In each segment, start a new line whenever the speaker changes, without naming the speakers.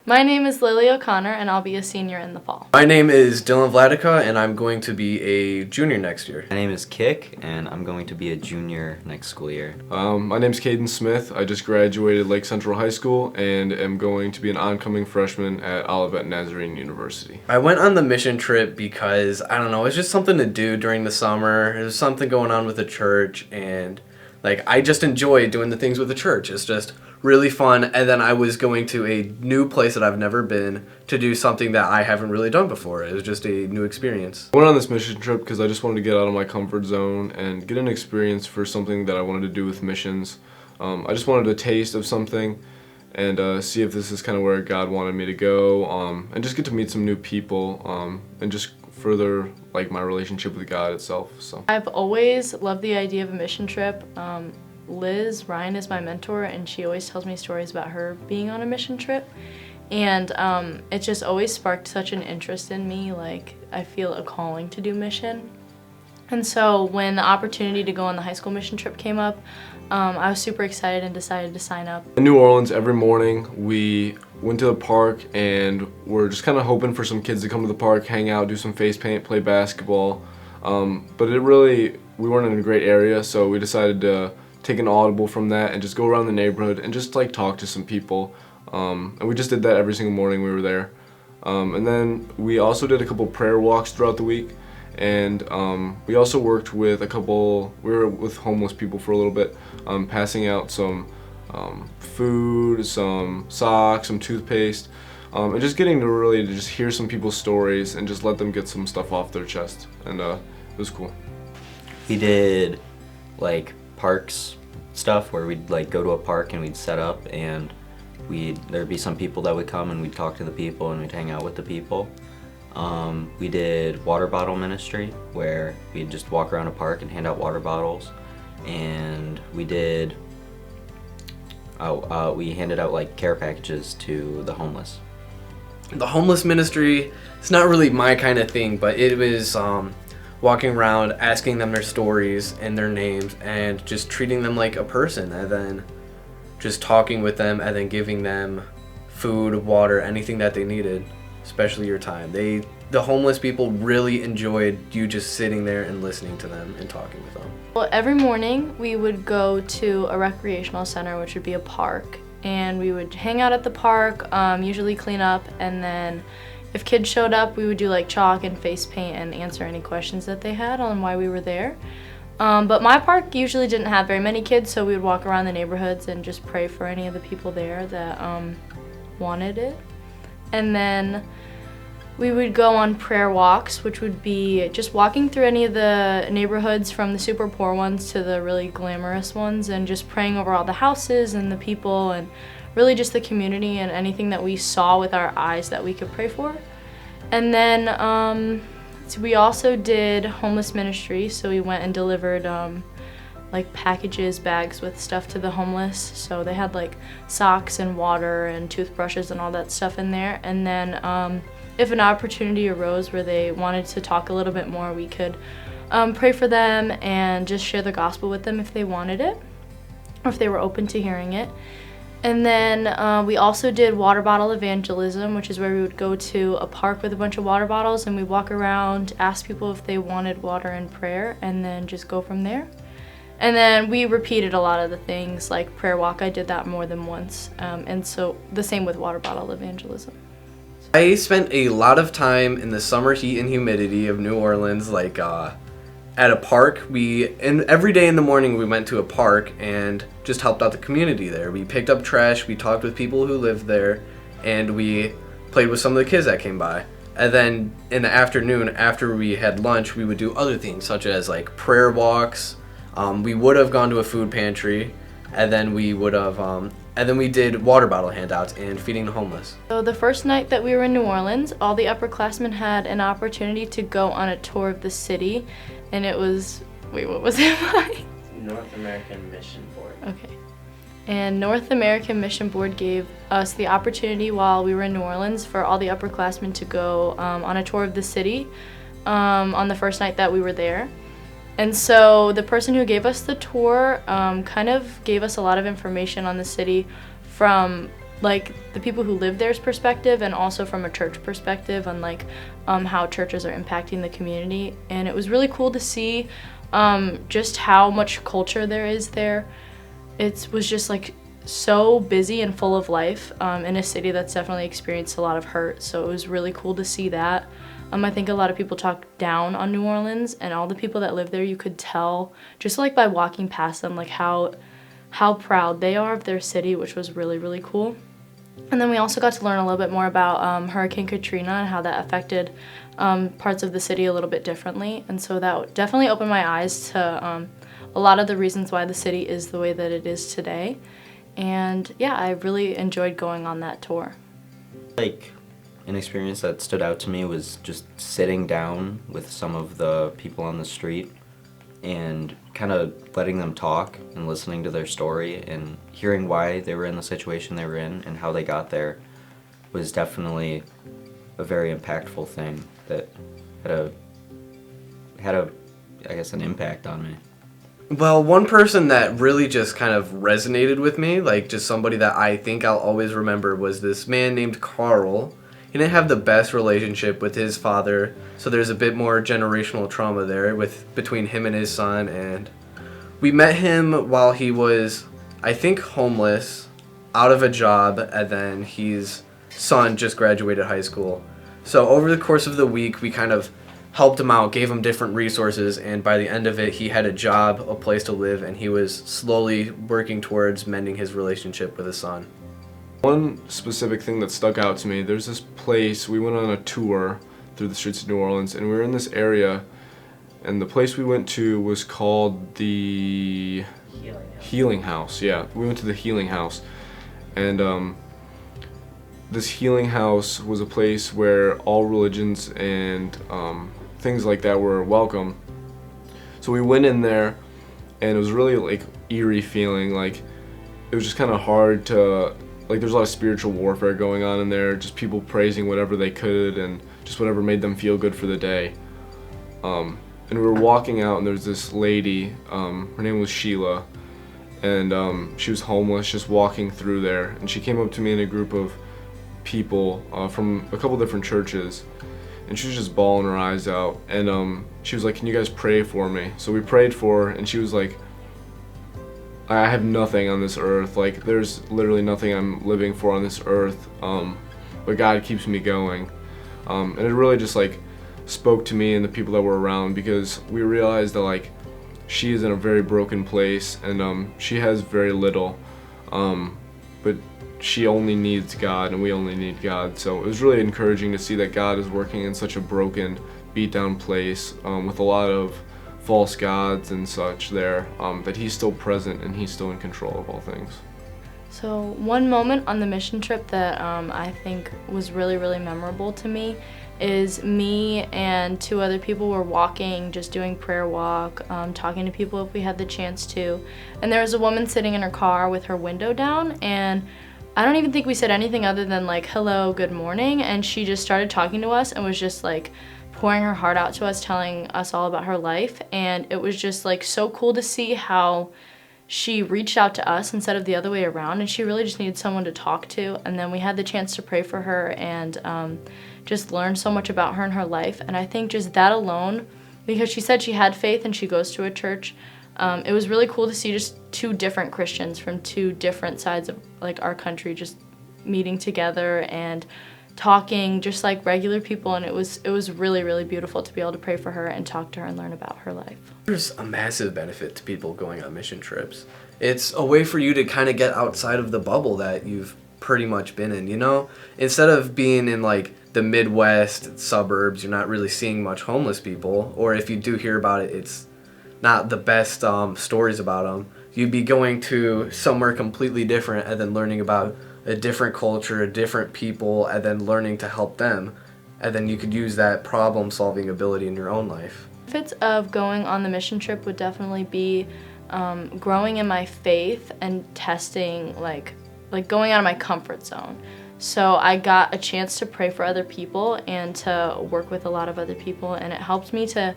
My name is Lily O'Connor, and I'll be a senior in the fall.
My name is Dylan Vladica, and I'm going to be a junior next year.
My name is Kik, and I'm going to be a junior next school year.
My name's Caden Smith. I just graduated Lake Central High School and am going to be an oncoming freshman at Olivet Nazarene University.
I went on the mission trip because, I don't know, it's just something to do during the summer. There's something going on with the church, and I just enjoy doing the things with the church. It's just really fun, and then I was going to a new place that I've never been to do something that I haven't really done before. It was just a new experience.
I went on this mission trip because I just wanted to get out of my comfort zone and get an experience for something that I wanted to do with missions. I just wanted a taste of something and see if this is kind of where God wanted me to go, and just get to meet some new people, and just further my relationship with God itself. So
I've always loved the idea of a mission trip. Liz Ryan is my mentor, and she always tells me stories about her being on a mission trip, and it just always sparked such an interest in me. I feel a calling to do mission. And so when the opportunity to go on the high school mission trip came up, I was super excited and decided to sign up.
In New Orleans, every morning we went to the park and we're just kind of hoping for some kids to come to the park, hang out, do some face paint, play basketball. But we weren't in a great area, so we decided to take an audible from that and just go around the neighborhood and just talk to some people. And we just did that every single morning we were there. And then we also did a couple prayer walks throughout the week. And we also worked with we were with homeless people for a little bit, passing out some food, some socks, some toothpaste, and just getting to really just hear some people's stories and just let them get some stuff off their chest. And it was cool.
We did parks stuff where we'd go to a park and we'd set up, and there'd be some people that would come and we'd talk to the people and we'd hang out with the people. We did water bottle ministry where we'd just walk around a park and hand out water bottles, and we did we handed out care packages to the homeless.
The homeless ministry, it's not really my kind of thing, but it was walking around, asking them their stories and their names, and just treating them like a person, and then just talking with them, and then giving them food, water, anything that they needed, especially your time. The homeless people really enjoyed you just sitting there and listening to them and talking with them.
Well, every morning we would go to a recreational center, which would be a park, and we would hang out at the park, usually clean up, and then if kids showed up, we would do chalk and face paint and answer any questions that they had on why we were there. But my park usually didn't have very many kids, so we would walk around the neighborhoods and just pray for any of the people there that wanted it. And then we would go on prayer walks, which would be just walking through any of the neighborhoods from the super poor ones to the really glamorous ones, and just praying over all the houses and the people and really just the community and anything that we saw with our eyes that we could pray for. And then so we also did homeless ministry, so we went and delivered packages, bags with stuff to the homeless. So they had socks and water and toothbrushes and all that stuff in there. And then if an opportunity arose where they wanted to talk a little bit more, we could pray for them and just share the gospel with them if they wanted it, or if they were open to hearing it. And then we also did water bottle evangelism, which is where we would go to a park with a bunch of water bottles and we'd walk around, ask people if they wanted water and prayer, and then just go from there. And then we repeated a lot of the things, like prayer walk. I did that more than once, and so the same with water bottle evangelism.
I spent a lot of time in the summer heat and humidity of New Orleans, at a park. Every day in the morning we went to a park and just helped out the community there. We picked up trash, we talked with people who lived there, and we played with some of the kids that came by. And then in the afternoon, after we had lunch, we would do other things such as prayer walks. We would have gone to a food pantry, and then we did water bottle handouts and feeding the homeless. So
the first night that we were in New Orleans, all the upperclassmen had an opportunity to go on a tour of the city, and it was, what was it like?
North American Mission Board.
Okay. And North American Mission Board gave us the opportunity while we were in New Orleans for all the upperclassmen to go on a tour of the city on the first night that we were there. And so the person who gave us the tour kind of gave us a lot of information on the city from like the people who live there's perspective, and also from a church perspective on like how churches are impacting the community. And it was really cool to see just how much culture there is there. It was just like so busy and full of life in a city that's definitely experienced a lot of hurt. So it was really cool to see that. I think a lot of people talk down on New Orleans, and all the people that live there, you could tell just like by walking past them, like how proud they are of their city, which was really, really cool. And then we also got to learn a little bit more about Hurricane Katrina and how that affected parts of the city a little bit differently. And so that definitely opened my eyes to a lot of the reasons why the city is the way that it is today. And yeah, I really enjoyed going on that tour.
Like, an experience that stood out to me was just sitting down with some of the people on the street and kind of letting them talk and listening to their story and hearing why they were in the situation they were in and how they got there was definitely a very impactful thing that had a I guess an impact on me.
Well, one person that really just kind of resonated with me, like just somebody that I think I'll always remember, was this man named Carl. He didn't have the best relationship with his father, so there's a bit more generational trauma there between him and his son. And we met him while he was, I think, homeless, out of a job, and then his son just graduated high school. So over the course of the week, we kind of helped him out, gave him different resources, and by the end of it, he had a job, a place to live, and he was slowly working towards mending his relationship with his son.
One specific thing that stuck out to me, there's this place, we went on a tour through the streets of New Orleans, and we were in this area, and the place we went to was called the Healing House. Yeah, we went to the Healing House, and this Healing House was a place where all religions and things like that were welcome. So we went in there, and it was really like eerie feeling, like it was just kind of hard to, like there's a lot of spiritual warfare going on in there, just people praising whatever they could and just whatever made them feel good for the day. And we were walking out, and there's this lady, her name was Sheila, and she was homeless, just walking through there, and she came up to me in a group of people from a couple different churches, and she was just bawling her eyes out, and she was like, "Can you guys pray for me?" So we prayed for her, and she was like, "I have nothing on this earth, like there's literally nothing I'm living for on this earth, but God keeps me going." And it really just like spoke to me and the people that were around, because we realized that like she is in a very broken place, and she has very little, but she only needs God and we only need God. So it was really encouraging to see that God is working in such a broken, beat down place with a lot of false gods and such there, that he's still present and he's still in control of all things.
So one moment on the mission trip that I think was really, really memorable to me is me and two other people were walking, just doing prayer walk, talking to people if we had the chance to. And there was a woman sitting in her car with her window down, and I don't even think we said anything other than like, "Hello, good morning." And she just started talking to us and was just like pouring her heart out to us, telling us all about her life. And it was just like so cool to see how she reached out to us instead of the other way around, and she really just needed someone to talk to. And then we had the chance to pray for her and just learn so much about her and her life. And I think just that alone, because she said she had faith and she goes to a church, it was really cool to see just two different Christians from two different sides of like our country just meeting together and talking just like regular people. And it was really, really beautiful to be able to pray for her and talk to her and learn about her life.
There's a massive benefit to people going on mission trips. It's a way for you to kind of get outside of the bubble that you've pretty much been in, you know? Instead of being in like the Midwest suburbs, you're not really seeing much homeless people, or if you do hear about it, it's not the best stories about them. You'd be going to somewhere completely different and then learning about a different culture, different people, and then learning to help them. And then you could use that problem-solving ability in your own life.
Benefits of going on the mission trip would definitely be growing in my faith and testing, like going out of my comfort zone. So I got a chance to pray for other people and to work with a lot of other people, and it helped me to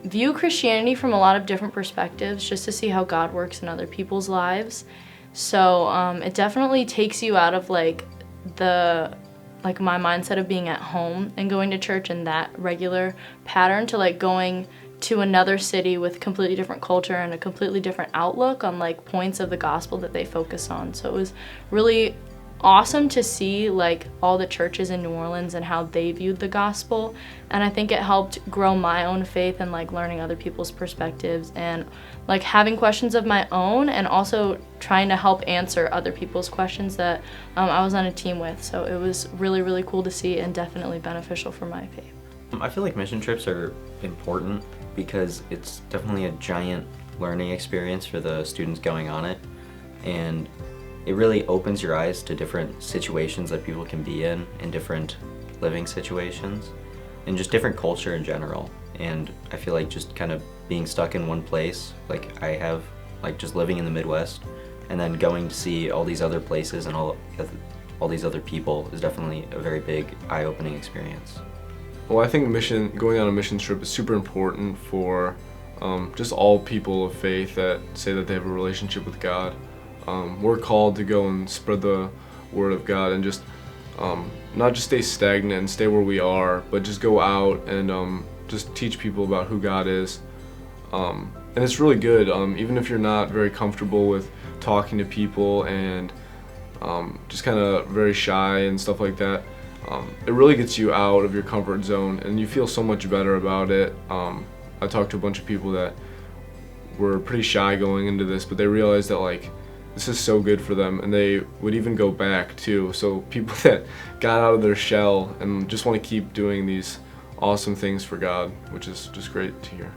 view Christianity from a lot of different perspectives, just to see how God works in other people's lives. So it definitely takes you out of like my mindset of being at home and going to church in that regular pattern to like going to another city with completely different culture and a completely different outlook on like points of the gospel that they focus on. So it was really awesome to see like all the churches in New Orleans and how they viewed the gospel, and I think it helped grow my own faith and like learning other people's perspectives and like having questions of my own and also trying to help answer other people's questions that I was on a team with. So it was really, really cool to see and definitely beneficial for my faith.
I feel like mission trips are important because it's definitely a giant learning experience for the students going on it, and it really opens your eyes to different situations that people can be in different living situations, and just different culture in general. And I feel like just kind of being stuck in one place, like I have, like just living in the Midwest, and then going to see all these other places and all these other people is definitely a very big eye-opening experience.
Well, I think going on a mission trip is super important for just all people of faith that say that they have a relationship with God. We're called to go and spread the word of God and just not just stay stagnant and stay where we are, but just go out and just teach people about who God is. And it's really good, even if you're not very comfortable with talking to people and just kind of very shy and stuff like that. It really gets you out of your comfort zone and you feel so much better about it. I talked to a bunch of people that were pretty shy going into this, but they realized that like this is so good for them and they would even go back too. So people that got out of their shell and just want to keep doing these awesome things for God, which is just great to hear.